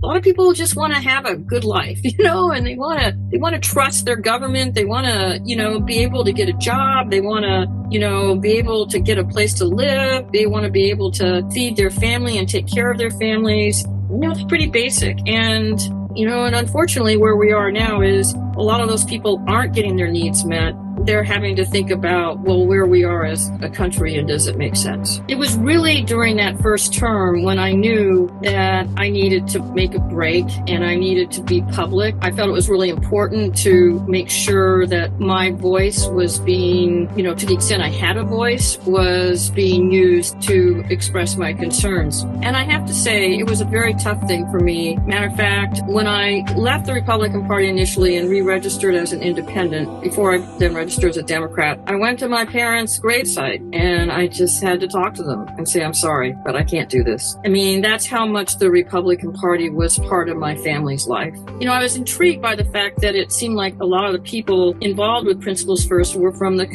lot of people just want to have a good life, and they want to trust their government. They want to, be able to get a job. They want to, be able to get a place to live. They want to be able to feed their family and take care of their families. It's pretty basic. And, and unfortunately where we are now is a lot of those people aren't getting their needs met. They're having to think about, well, where we are as a country and does it make sense? It was really during that first term when I knew that I needed to make a break and I needed to be public. I felt it was really important to make sure that my voice was being, to the extent I had a voice, was being used to express my concerns. And I have to say, it was a very tough thing for me. Matter of fact, when I left the Republican Party initially and re-registered as an independent, before I then registered as a Democrat, I went to my parents' gravesite and I just had to talk to them and say, I'm sorry, but I can't do this. I mean, that's how much the Republican Party was part of my family's life. I was intrigued by the fact that it seemed like a lot of the people involved with Principles First were from the,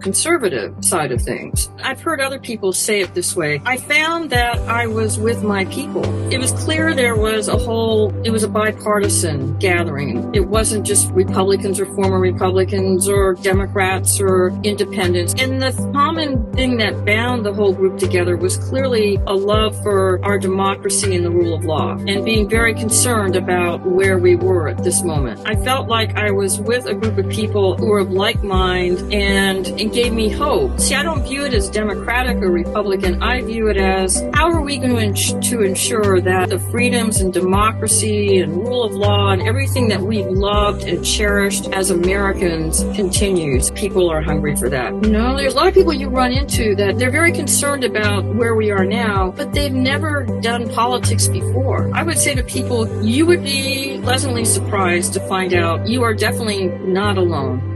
conservative side of things. I've heard other people say it this way. I found that I was with my people. It was clear it was a bipartisan gathering. It wasn't just Republicans or former Republicans or Democrats or independents. And the common thing that bound the whole group together was clearly a love for our democracy and the rule of law and being very concerned about where we were at this moment. I felt like I was with a group of people who were of like mind and it gave me hope. See, I don't view it as Democratic or Republican. I view it as how are we going to ensure that the freedoms and democracy and rule of law and everything that we've loved and cherished as Americans continues. People are hungry for that. There's a lot of people you run into that they're very concerned about where we are now, but they've never done politics before. I would say to people, you would be pleasantly surprised to find out you are definitely not alone.